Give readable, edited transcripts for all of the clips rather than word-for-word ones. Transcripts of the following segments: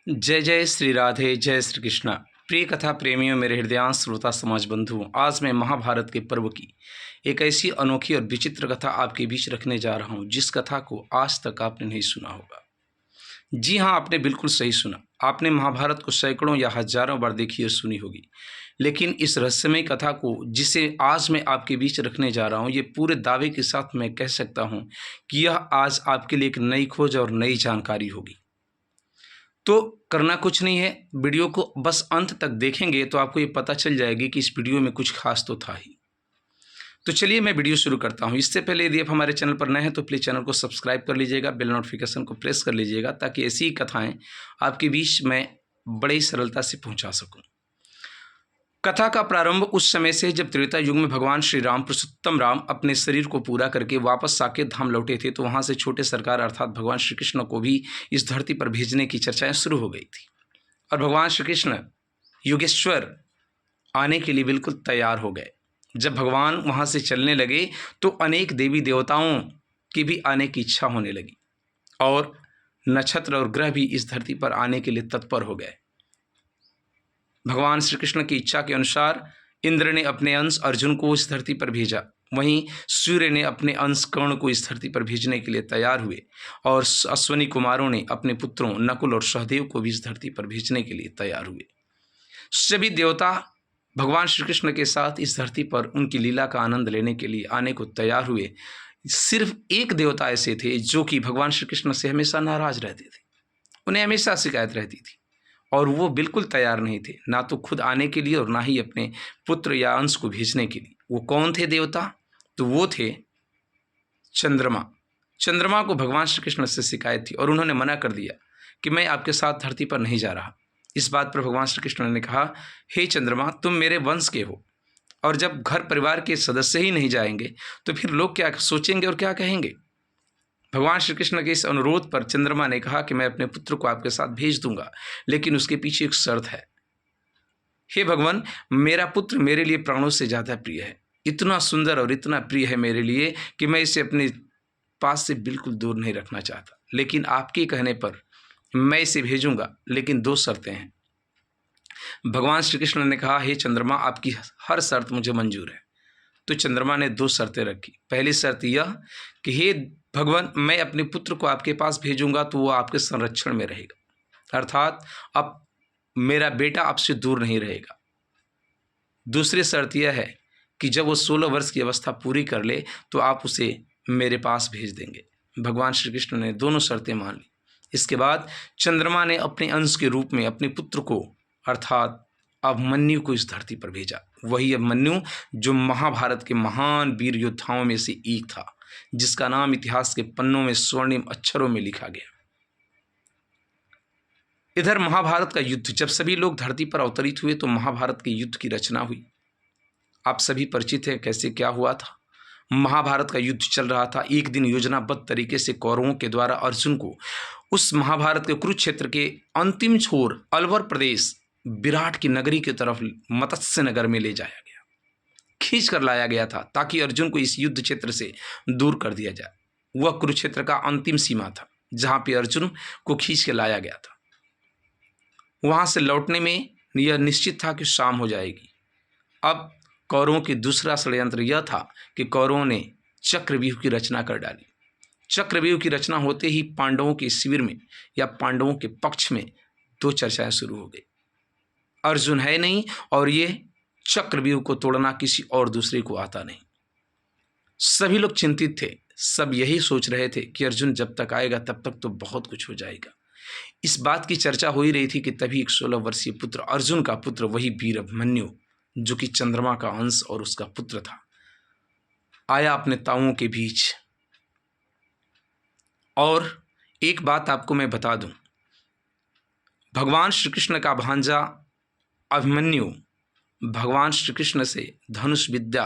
जय जय श्री राधे, जय श्री कृष्णा। प्रिय कथा प्रेमियों, मेरे हृदयांश श्रोता समाज बंधुओं, आज मैं महाभारत के पर्व की एक ऐसी अनोखी और विचित्र कथा आपके बीच रखने जा रहा हूं जिस कथा को आज तक आपने नहीं सुना होगा। जी हाँ, आपने बिल्कुल सही सुना। आपने महाभारत को सैकड़ों या हजारों बार देखी और सुनी होगी, लेकिन इस रहस्यमय कथा को जिसे आज मैं आपके बीच रखने जा रहा हूँ, ये पूरे दावे के साथ मैं कह सकता हूँ कि यह आज आपके लिए एक नई खोज और नई जानकारी होगी। तो करना कुछ नहीं है, वीडियो को बस अंत तक देखेंगे तो आपको ये पता चल जाएगी कि इस वीडियो में कुछ खास तो था ही। तो चलिए मैं वीडियो शुरू करता हूँ। इससे पहले यदि आप हमारे चैनल पर नए हैं तो प्लीज़ चैनल को सब्सक्राइब कर लीजिएगा, बेल नोटिफिकेशन को प्रेस कर लीजिएगा ताकि ऐसी ही कथाएँ आपके बीच में बड़ी ही सरलता से पहुँचा सकूँ। कथा का प्रारंभ उस समय से जब त्रेता युग में भगवान श्री राम पुरुषोत्तम राम अपने शरीर को पूरा करके वापस साकेत धाम लौटे थे, तो वहाँ से छोटे सरकार अर्थात भगवान श्री कृष्ण को भी इस धरती पर भेजने की चर्चाएं शुरू हो गई थी। और भगवान श्री कृष्ण योगेश्वर आने के लिए बिल्कुल तैयार हो गए। जब भगवान वहाँ से चलने लगे तो अनेक देवी देवताओं की भी आने की इच्छा होने लगी और नक्षत्र और ग्रह भी इस धरती पर आने के लिए तत्पर हो गए। भगवान श्री कृष्ण की इच्छा के अनुसार इंद्र ने अपने अंश अर्जुन को इस धरती पर भेजा, वहीं सूर्य ने अपने अंश कर्ण को इस धरती पर भेजने के लिए तैयार हुए और अश्वनी कुमारों ने अपने पुत्रों नकुल और सहदेव को भी इस धरती पर भेजने के लिए तैयार हुए। सभी देवता भगवान श्री कृष्ण के साथ इस धरती पर उनकी लीला का आनंद लेने के लिए आने को तैयार हुए। सिर्फ एक देवता ऐसे थे जो कि भगवान श्री कृष्ण से हमेशा नाराज रहते थे, उन्हें हमेशा शिकायत रहती थी और वो बिल्कुल तैयार नहीं थे, ना तो खुद आने के लिए और ना ही अपने पुत्र या अंश को भेजने के लिए। वो कौन थे देवता? तो वो थे चंद्रमा। चंद्रमा को भगवान श्री कृष्ण से शिकायत थी और उन्होंने मना कर दिया कि मैं आपके साथ धरती पर नहीं जा रहा। इस बात पर भगवान श्री कृष्ण ने कहा, हे चंद्रमा, तुम मेरे वंश के हो और जब घर परिवार के सदस्य ही नहीं जाएंगे तो फिर लोग क्या सोचेंगे और क्या कहेंगे। भगवान श्री कृष्ण के इस अनुरोध पर चंद्रमा ने कहा कि मैं अपने पुत्र को आपके साथ भेज दूंगा, लेकिन उसके पीछे एक शर्त है। हे भगवान, मेरा पुत्र मेरे लिए प्राणों से ज़्यादा प्रिय है, इतना सुंदर और इतना प्रिय है मेरे लिए कि मैं इसे अपने पास से बिल्कुल दूर नहीं रखना चाहता, लेकिन आपके कहने पर मैं इसे भेजूंगा, लेकिन दो शर्तें हैं। भगवान श्री कृष्ण ने कहा, हे चंद्रमा, आपकी हर शर्त मुझे मंजूर है। तो चंद्रमा ने दो शर्तें रखी। पहली शर्त यह कि हे भगवान, मैं अपने पुत्र को आपके पास भेजूंगा तो वो आपके संरक्षण में रहेगा, अर्थात अब मेरा बेटा आपसे दूर नहीं रहेगा। दूसरी शर्त यह है कि जब वो 16 वर्ष की अवस्था पूरी कर ले तो आप उसे मेरे पास भेज देंगे। भगवान श्री कृष्ण ने दोनों शर्तें मान ली। इसके बाद चंद्रमा ने अपने अंश के रूप में अपने पुत्र को अर्थात अभिमन्यु को इस धरती पर भेजा। वही अभिमन्यु जो महाभारत के महान वीर योद्धाओं में से एक था, जिसका नाम इतिहास के पन्नों में स्वर्णिम अक्षरों में लिखा गया। इधर महाभारत का युद्ध, जब सभी लोग धरती पर अवतरित हुए तो महाभारत के युद्ध की रचना हुई। आप सभी परिचित हैं कैसे क्या हुआ था। महाभारत का युद्ध चल रहा था। एक दिन योजनाबद्ध तरीके से कौरवों के द्वारा अर्जुन को उस महाभारत के कुरुक्षेत्र के अंतिम छोर अलवर प्रदेश विराट की नगरी की तरफ मत्स्य नगर में ले जाया गया, खींच कर लाया गया था ताकि अर्जुन को इस युद्ध क्षेत्र से दूर कर दिया जाए। वह कुरुक्षेत्र का अंतिम सीमा था जहां पे अर्जुन को खींच के लाया गया था। वहां से लौटने में यह निश्चित था कि शाम हो जाएगी। अब कौरवों की दूसरा षड्यंत्र यह था कि कौरवों ने चक्रव्यूह की रचना कर डाली। चक्रव्यूह की रचना होते ही पांडवों के शिविर में या पांडवों के पक्ष में दो चर्चाएं शुरू हो गई। अर्जुन है नहीं और ये चक्रव्यूह को तोड़ना किसी और दूसरे को आता नहीं। सभी लोग चिंतित थे, सब यही सोच रहे थे कि अर्जुन जब तक आएगा तब तक तो बहुत कुछ हो जाएगा। इस बात की चर्चा हो ही रही थी कि तभी एक 16 वर्षीय पुत्र, अर्जुन का पुत्र, वही वीर अभिमन्यु जो कि चंद्रमा का अंश और उसका पुत्र था, आया अपने ताऊओं के बीच। और एक बात आपको मैं बता दूं, भगवान श्री कृष्ण का भांजा अभिमन्यु भगवान श्री कृष्ण से धनुष विद्या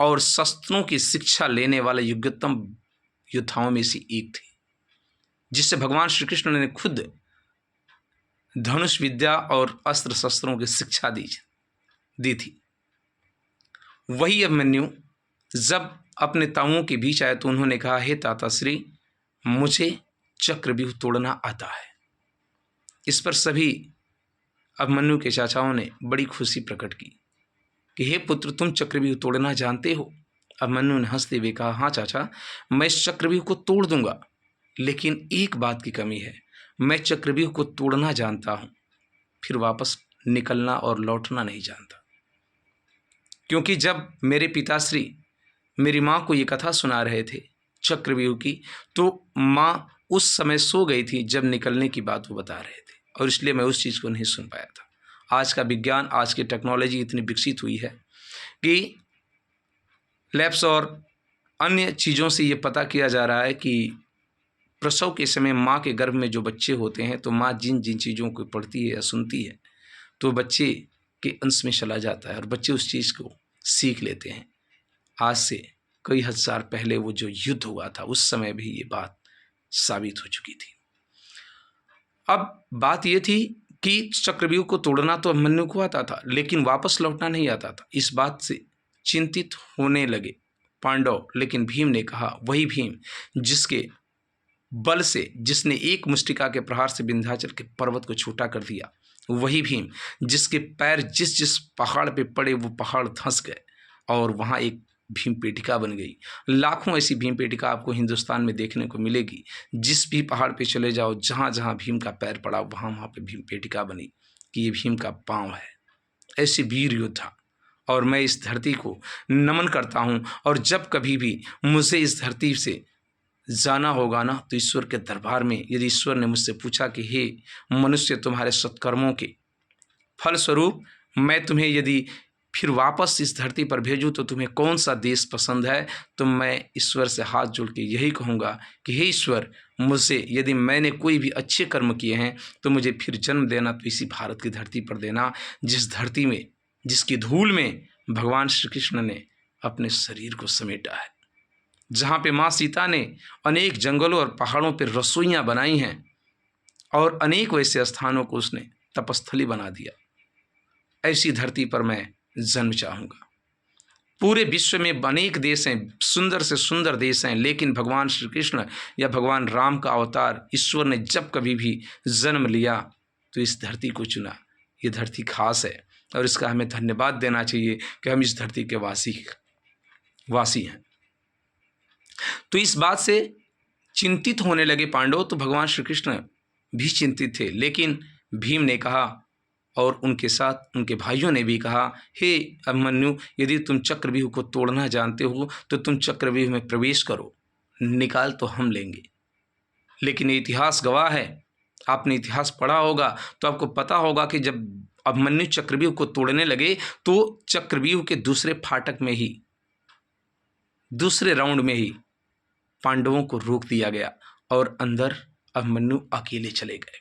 और शस्त्रों की शिक्षा लेने वाले योग्यतम योद्धाओं में से एक थे, जिससे भगवान श्री कृष्ण ने खुद धनुष विद्या और अस्त्र शस्त्रों की शिक्षा दी थी। वही अभिमन्यु जब अपने ताऊओं के बीच आए तो उन्होंने कहा, हे ताता श्री, मुझे चक्रव्यूह तोड़ना आता है। इस पर सभी अभिमन्यु के चाचाओं ने बड़ी खुशी प्रकट की कि हे पुत्र, तुम चक्रव्यूह तोड़ना जानते हो। अभिमन्यु ने हंसते हुए कहा, हाँ चाचा, मैं इस चक्रव्यूह को तोड़ दूंगा, लेकिन एक बात की कमी है, मैं चक्रव्यूह को तोड़ना जानता हूं, फिर वापस निकलना और लौटना नहीं जानता। क्योंकि जब मेरे पिताश्री मेरी माँ को ये कथा सुना रहे थे चक्रव्यूह की, तो माँ उस समय सो गई थी जब निकलने की बात वो बता रहे थे, और इसलिए मैं उस चीज़ को नहीं सुन पाया था। आज का विज्ञान, आज की टेक्नोलॉजी इतनी विकसित हुई है कि लैब्स और अन्य चीज़ों से ये पता किया जा रहा है कि प्रसव के समय माँ के गर्भ में जो बच्चे होते हैं, तो माँ जिन जिन चीज़ों को पढ़ती है या सुनती है, तो बच्चे के अंश में चला जाता है और बच्चे उस चीज़ को सीख लेते हैं। आज से कई हजार पहले वो जो युद्ध हुआ था, उस समय भी ये बात साबित हो चुकी थी। अब बात ये थी कि चक्रव्यूह को तोड़ना तो अभिमन्यु को आता था, लेकिन वापस लौटना नहीं आता था। इस बात से चिंतित होने लगे पांडव, लेकिन भीम ने कहा, वही भीम जिसके बल से, जिसने एक मुष्टिका के प्रहार से विंध्याचल के पर्वत को छोटा कर दिया, वही भीम जिसके पैर जिस जिस पहाड़ पे पड़े वो पहाड़ धंस गए और वहाँ एक भीम पेटिका बन गई। लाखों ऐसी भीम पेटिका आपको हिंदुस्तान में देखने को मिलेगी। जिस भी पहाड़ पे चले जाओ, जहाँ जहाँ भीम का पैर पड़ा, वहाँ वहाँ पे भीम पेटिका बनी कि ये भीम का पाँव है। ऐसे वीर योद्धा, और मैं इस धरती को नमन करता हूँ। और जब कभी भी मुझे इस धरती से जाना होगा ना, तो ईश्वर के दरबार में, यदि ईश्वर ने मुझसे पूछा कि हे मनुष्य, तुम्हारे सत्कर्मों के फलस्वरूप मैं तुम्हें यदि फिर वापस इस धरती पर भेजूँ तो तुम्हें कौन सा देश पसंद है, तो मैं ईश्वर से हाथ जोड़ के यही कहूँगा कि हे ईश्वर, मुझसे यदि मैंने कोई भी अच्छे कर्म किए हैं तो मुझे फिर जन्म देना तो इसी भारत की धरती पर देना, जिस धरती में, जिसकी धूल में भगवान श्री कृष्ण ने अपने शरीर को समेटा है, जहाँ पे माँ सीता ने अनेक जंगलों और पहाड़ों पर रसोइयाँ बनाई हैं और अनेक वैसे स्थानों को उसने तपस्थली बना दिया। ऐसी धरती पर मैं जन्म चाहूँगा। पूरे विश्व में अनेक देश हैं, सुंदर से सुंदर देश हैं, लेकिन भगवान श्री कृष्ण या भगवान राम का अवतार ईश्वर ने जब कभी भी जन्म लिया तो इस धरती को चुना। ये धरती खास है और इसका हमें धन्यवाद देना चाहिए कि हम इस धरती के वासी हैं। तो इस बात से चिंतित होने लगे पांडव, तो भगवान श्री कृष्ण भी चिंतित थे। लेकिन भीम ने कहा और उनके साथ उनके भाइयों ने भी कहा, हे अभिमन्यु, यदि तुम चक्रव्यूह को तोड़ना जानते हो तो तुम चक्रव्यूह में प्रवेश करो, निकाल तो हम लेंगे। लेकिन ये इतिहास गवाह है, आपने इतिहास पढ़ा होगा तो आपको पता होगा कि जब अभिमन्यु चक्रव्यूह को तोड़ने लगे तो चक्रव्यूह के दूसरे फाटक में ही, दूसरे राउंड में ही पांडवों को रोक दिया गया और अंदर अभिमन्यु अकेले चले गए।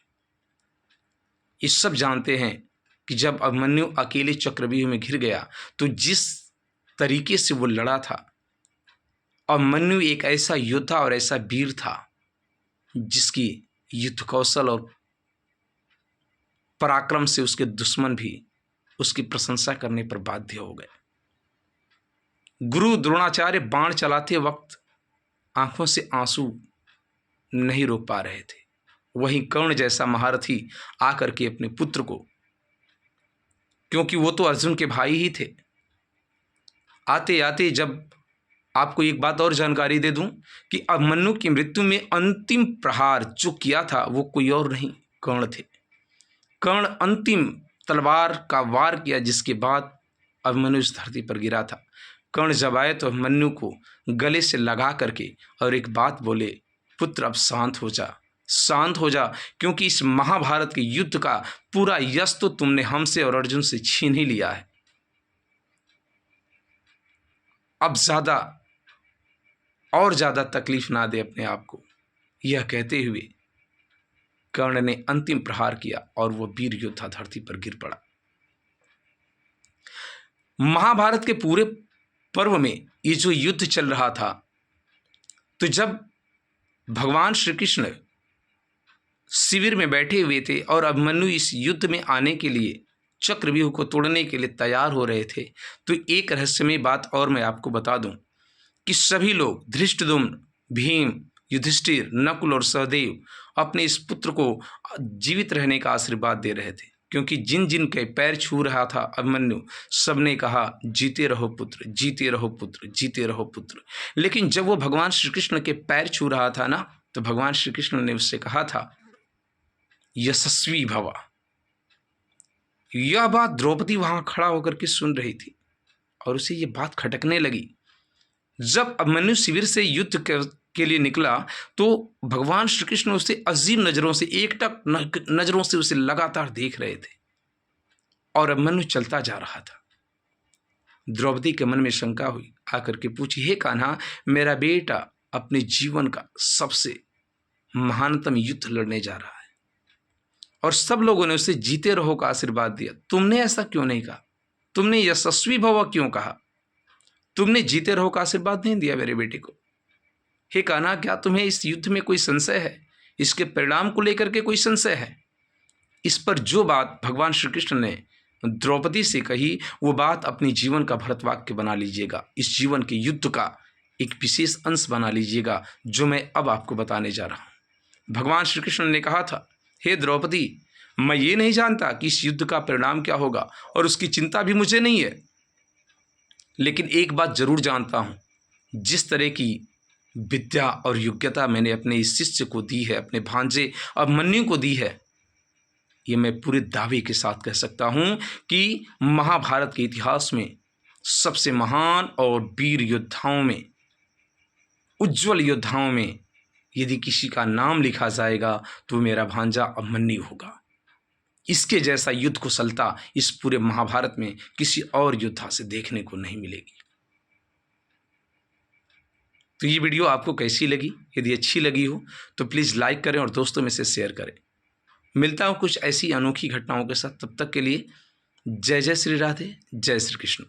ये सब जानते हैं कि जब अभिमन्यु अकेले चक्रव्यूह में घिर गया तो जिस तरीके से वो लड़ा था, अभिमन्यु एक ऐसा योद्धा और ऐसा वीर था जिसकी युद्ध कौशल और पराक्रम से उसके दुश्मन भी उसकी प्रशंसा करने पर बाध्य हो गए। गुरु द्रोणाचार्य बाण चलाते वक्त आंखों से आंसू नहीं रोक पा रहे थे, वहीं कर्ण जैसा महारथी आकर के अपने पुत्र को, क्योंकि वो तो अर्जुन के भाई ही थे, आते आते, जब आपको एक बात और जानकारी दे दूं कि अभिमन्यु की मृत्यु में अंतिम प्रहार जो किया था वो कोई और नहीं, कर्ण थे। कर्ण अंतिम तलवार का वार किया जिसके बाद अभिमन्यु इस धरती पर गिरा था। कर्ण जब आए तो अभिमन्यु को गले से लगा करके और एक बात बोले, पुत्र अब शांत हो जा, शांत हो जा, क्योंकि इस महाभारत के युद्ध का पूरा यश तो तुमने हमसे और अर्जुन से छीन ही लिया है। अब ज्यादा तकलीफ ना दे अपने आप को। यह कहते हुए कर्ण ने अंतिम प्रहार किया और वह वीर योद्धा धरती पर गिर पड़ा। महाभारत के पूरे पर्व में ये जो युद्ध चल रहा था, तो जब भगवान श्री कृष्ण शिविर में बैठे हुए थे और अभिमन्यु इस युद्ध में आने के लिए, चक्रव्यूह को तोड़ने के लिए तैयार हो रहे थे, तो एक रहस्यमय बात और मैं आपको बता दूं कि सभी लोग, धृष्टद्युम्न, भीम, युधिष्ठिर, नकुल और सहदेव अपने इस पुत्र को जीवित रहने का आशीर्वाद दे रहे थे, क्योंकि जिन जिन के पैर छू रहा था अभिमन्यु, सबने कहा जीते रहो पुत्र, जीते रहो पुत्र, जीते रहो पुत्र। लेकिन जब वो भगवान श्री कृष्ण के पैर छू रहा था ना, तो भगवान श्री कृष्ण ने उससे कहा था यशस्वी भव। यह बात द्रौपदी वहां खड़ा होकर के सुन रही थी और उसे ये बात खटकने लगी। जब अभिमन्यु शिविर से युद्ध के लिए निकला तो भगवान श्री कृष्ण उसे अजीब नजरों से, एकटक नजरों से उसे लगातार देख रहे थे और अभिमन्यु चलता जा रहा था। द्रौपदी के मन में शंका हुई, आकर के पूछी, हे कान्हा, मेरा बेटा अपने जीवन का सबसे महानतम युद्ध लड़ने जा रहा है और सब लोगों ने उसे जीते रहो का आशीर्वाद दिया, तुमने ऐसा क्यों नहीं कहा? तुमने यशस्वी भव क्यों कहा? तुमने जीते रहो का आशीर्वाद नहीं दिया मेरे बेटे को। हे कान्हा, क्या तुम्हें इस युद्ध में कोई संशय है? इसके परिणाम को लेकर के कोई संशय है? इस पर जो बात भगवान श्री कृष्ण ने द्रौपदी से कही, वो बात अपनी जीवन का भरतवाक्य बना लीजिएगा, इस जीवन के युद्ध का एक विशेष अंश बना लीजिएगा, जो मैं अब आपको बताने जा रहा हूँ। भगवान श्री कृष्ण ने कहा था, हे द्रौपदी, मैं ये नहीं जानता कि इस युद्ध का परिणाम क्या होगा और उसकी चिंता भी मुझे नहीं है, लेकिन एक बात जरूर जानता हूँ, जिस तरह की विद्या और योग्यता मैंने अपने इस शिष्य को दी है, अपने भांजे अभिमन्यु को दी है, ये मैं पूरे दावे के साथ कह सकता हूँ कि महाभारत के इतिहास में सबसे महान और वीर योद्धाओं में, उज्जवल योद्धाओं में यदि किसी का नाम लिखा जाएगा तो मेरा भांजा अभिमन्यु होगा। इसके जैसा युद्ध कुशलता इस पूरे महाभारत में किसी और योद्धा से देखने को नहीं मिलेगी। तो ये वीडियो आपको कैसी लगी? यदि अच्छी लगी हो तो प्लीज़ लाइक करें और दोस्तों में से शेयर करें। मिलता हूँ कुछ ऐसी अनोखी घटनाओं के साथ, तब तक के लिए जय जय श्री राधे, जय श्री कृष्ण।